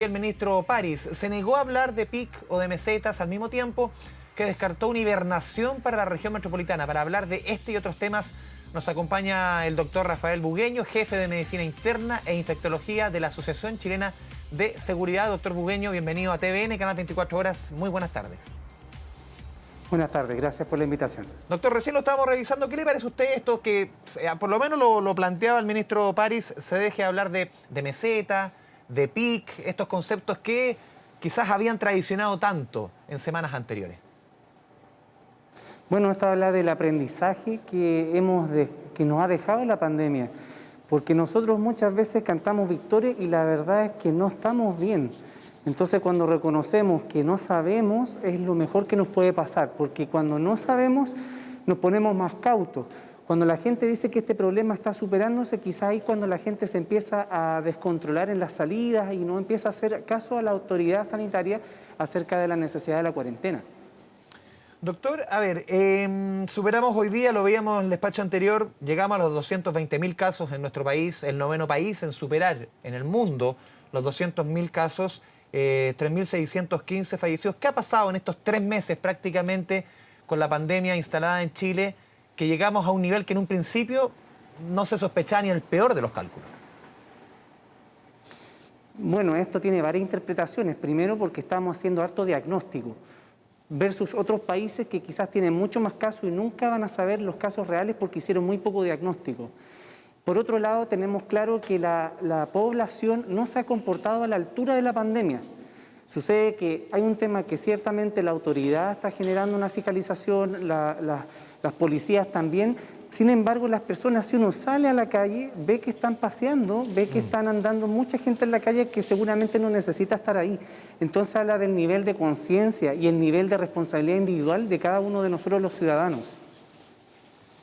El ministro París se negó a hablar de PIC o de mesetas al mismo tiempo que descartó una hibernación para la región metropolitana. Para hablar de este y otros temas nos acompaña el doctor Rafael Bugueño, jefe de Medicina Interna e Infectología de la Asociación Chilena de Seguridad. Doctor Bugueño, bienvenido a TVN, Canal 24 Horas. Muy buenas tardes. Buenas tardes, gracias por la invitación. Doctor, recién lo estábamos revisando. ¿Qué le parece a usted esto que, por lo menos lo planteaba el ministro París, se deje hablar de meseta, de PIC, estos conceptos que quizás habían traicionado tanto en semanas anteriores? Bueno, esto habla del aprendizaje que nos ha dejado la pandemia, porque nosotros muchas veces cantamos victoria y la verdad es que no estamos bien. Entonces, cuando reconocemos que no sabemos, es lo mejor que nos puede pasar, porque cuando no sabemos, nos ponemos más cautos. Cuando la gente dice que este problema está superándose, quizás ahí cuando la gente se empieza a descontrolar en las salidas y no empieza a hacer caso a la autoridad sanitaria acerca de la necesidad de la cuarentena. Doctor, a ver, superamos hoy día, lo veíamos en el despacho anterior, llegamos a los 220.000 casos en nuestro país, el noveno país en superar en el mundo los 200.000 casos, 3.615 fallecidos. ¿Qué ha pasado en estos 3 meses prácticamente con la pandemia instalada en Chile, que llegamos a un nivel que en un principio no se sospechaba ni el peor de los cálculos? Bueno, esto tiene varias interpretaciones. Primero, porque estamos haciendo harto diagnóstico versus otros países que quizás tienen mucho más casos y nunca van a saber los casos reales porque hicieron muy poco diagnóstico. Por otro lado, tenemos claro que la población no se ha comportado a la altura de la pandemia. Sucede que hay un tema que ciertamente la autoridad está generando una fiscalización, las policías también. Sin embargo, las personas, si uno sale a la calle, ve que están paseando, ve que están andando mucha gente en la calle que seguramente no necesita estar ahí. Entonces habla del nivel de conciencia y el nivel de responsabilidad individual de cada uno de nosotros los ciudadanos.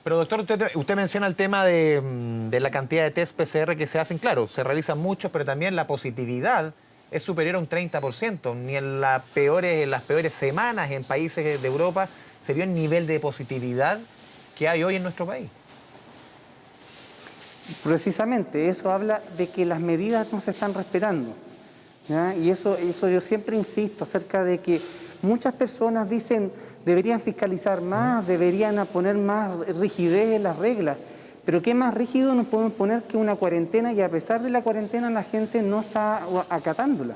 Pero doctor, usted menciona el tema de la cantidad de test PCR que se hacen. Claro, se realizan muchos, pero también la positividad es superior a un 30%. Ni en las peores semanas en países de Europa se vio el nivel de positividad que hay hoy en nuestro país. Precisamente, eso habla de que las medidas no se están respetando, ¿ya? Y eso yo siempre insisto acerca de que muchas personas dicen deberían fiscalizar más, deberían poner más rigidez en las reglas. Pero ¿qué más rígido nos podemos poner que una cuarentena? Y a pesar de la cuarentena la gente no está acatándola.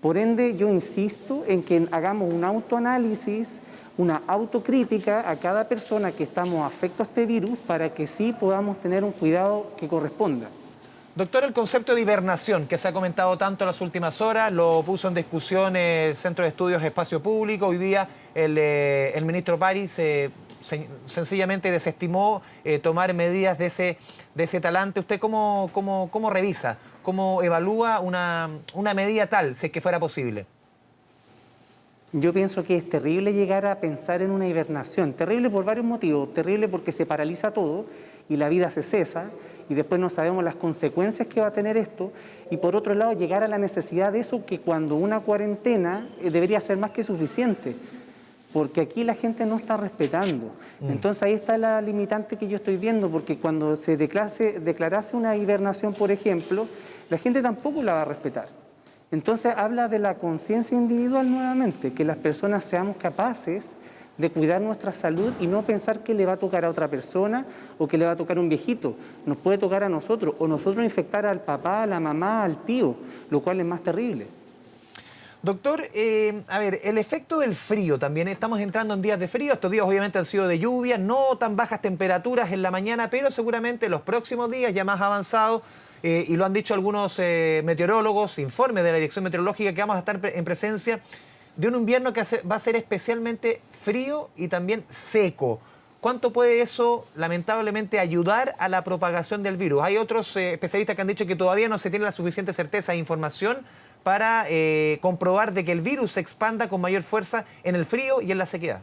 Por ende, yo insisto en que hagamos un autoanálisis, una autocrítica a cada persona que estamos afectos a este virus para que sí podamos tener un cuidado que corresponda. Doctor, el concepto de hibernación que se ha comentado tanto en las últimas horas, lo puso en discusión el Centro de Estudios Espacio Público. Hoy día el ministro París sencillamente desestimó tomar medidas de ese talante. ¿Usted cómo revisa, cómo evalúa una medida tal, si es que fuera posible? Yo pienso que es terrible llegar a pensar en una hibernación. Terrible por varios motivos. Terrible porque se paraliza todo y la vida se cesa y después no sabemos las consecuencias que va a tener esto. Y por otro lado, llegar a la necesidad de eso que cuando una cuarentena debería ser más que suficiente. Porque aquí la gente no está respetando. Entonces ahí está la limitante que yo estoy viendo, porque cuando se declarase una hibernación, por ejemplo, la gente tampoco la va a respetar. Entonces habla de la conciencia individual nuevamente, que las personas seamos capaces de cuidar nuestra salud y no pensar que le va a tocar a otra persona o que le va a tocar a un viejito. Nos puede tocar a nosotros o nosotros infectar al papá, a la mamá, al tío, lo cual es más terrible. Doctor, a ver, el efecto del frío también. Estamos entrando en días de frío. Estos días obviamente han sido de lluvia, no tan bajas temperaturas en la mañana, pero seguramente los próximos días ya más avanzados, y lo han dicho algunos meteorólogos, informes de la Dirección Meteorológica, que vamos a estar en presencia de un invierno que va a ser especialmente frío y también seco. ¿Cuánto puede eso, lamentablemente, ayudar a la propagación del virus? Hay otros especialistas que han dicho que todavía no se tiene la suficiente certeza e información para comprobar de que el virus se expanda con mayor fuerza en el frío y en la sequedad.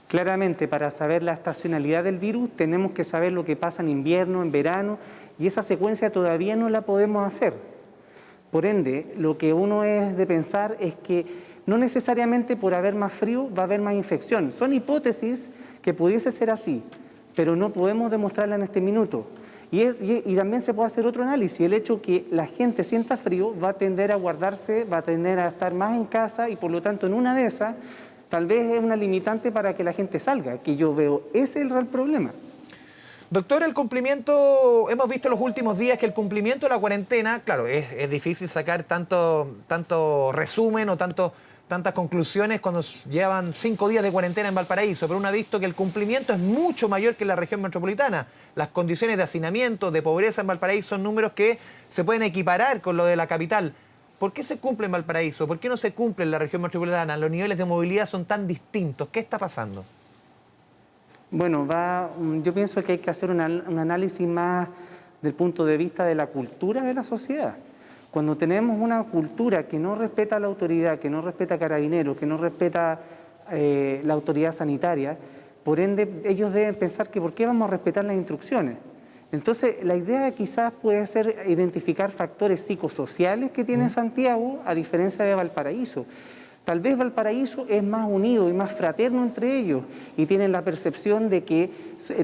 Claramente, para saber la estacionalidad del virus, tenemos que saber lo que pasa en invierno, en verano, y esa secuencia todavía no la podemos hacer. Por ende, lo que uno es de pensar es que no necesariamente por haber más frío va a haber más infección. Son hipótesis que pudiese ser así, pero no podemos demostrarla en este minuto. Y también se puede hacer otro análisis, el hecho que la gente sienta frío va a tender a guardarse, va a tender a estar más en casa y por lo tanto en una de esas tal vez es una limitante para que la gente salga, que yo veo, ese es el real problema. Doctor, el cumplimiento, hemos visto en los últimos días que el cumplimiento de la cuarentena, claro, es difícil sacar tanto resumen o tantas conclusiones cuando llevan 5 días de cuarentena en Valparaíso, pero uno ha visto que el cumplimiento es mucho mayor que en la región metropolitana. Las condiciones de hacinamiento, de pobreza en Valparaíso son números que se pueden equiparar con lo de la capital. ¿Por qué se cumple en Valparaíso? ¿Por qué no se cumple en la región metropolitana? Los niveles de movilidad son tan distintos. ¿Qué está pasando? Bueno, yo pienso que hay que hacer un análisis más del punto de vista de la cultura de la sociedad. Cuando tenemos una cultura que no respeta a la autoridad, que no respeta a Carabineros, que no respeta la autoridad sanitaria, por ende ellos deben pensar que ¿por qué vamos a respetar las instrucciones? Entonces la idea quizás puede ser identificar factores psicosociales que tiene Santiago a diferencia de Valparaíso. Tal vez Valparaíso es más unido y más fraterno entre ellos y tienen la percepción de que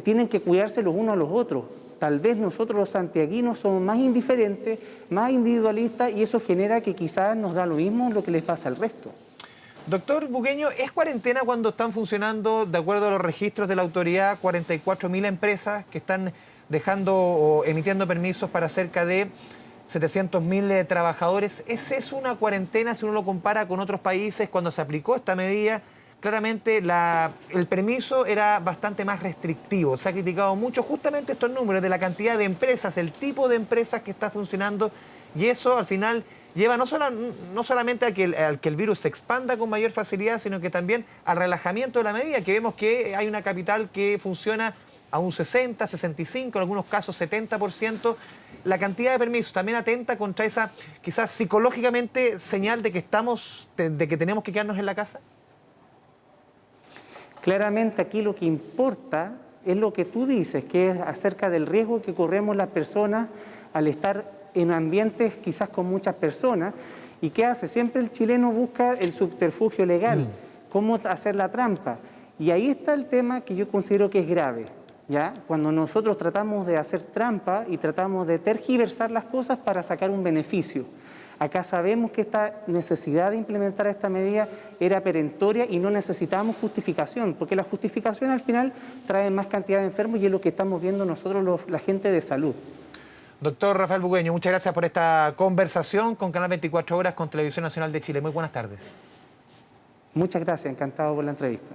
tienen que cuidarse los unos a los otros. Tal vez nosotros los santiaguinos somos más indiferentes, más individualistas y eso genera que quizás nos da lo mismo lo que les pasa al resto. Doctor Bugueño, ¿es cuarentena cuando están funcionando, de acuerdo a los registros de la autoridad, 44.000 empresas que están dejando o emitiendo permisos para cerca de 700.000 trabajadores? ¿Esa es una cuarentena si uno lo compara con otros países cuando se aplicó esta medida? Claramente el permiso era bastante más restrictivo. Se ha criticado mucho justamente estos números de la cantidad de empresas, el tipo de empresas que está funcionando y eso al final lleva no solamente a que el virus se expanda con mayor facilidad, sino que también al relajamiento de la medida, que vemos que hay una capital que funciona a un 60, 65, en algunos casos 70%. La cantidad de permisos también atenta contra esa, quizás psicológicamente, señal de que de que tenemos que quedarnos en la casa. Claramente aquí lo que importa es lo que tú dices, que es acerca del riesgo que corremos las personas al estar en ambientes quizás con muchas personas. ¿Y qué hace? Siempre el chileno busca el subterfugio legal, cómo hacer la trampa. Y ahí está el tema que yo considero que es grave. ¿Ya? Cuando nosotros tratamos de hacer trampa y tratamos de tergiversar las cosas para sacar un beneficio. Acá sabemos que esta necesidad de implementar esta medida era perentoria y no necesitábamos justificación, porque la justificación al final trae más cantidad de enfermos y es lo que estamos viendo nosotros la gente de salud. Doctor Rafael Bugueño, muchas gracias por esta conversación con Canal 24 Horas, con Televisión Nacional de Chile. Muy buenas tardes. Muchas gracias, encantado por la entrevista.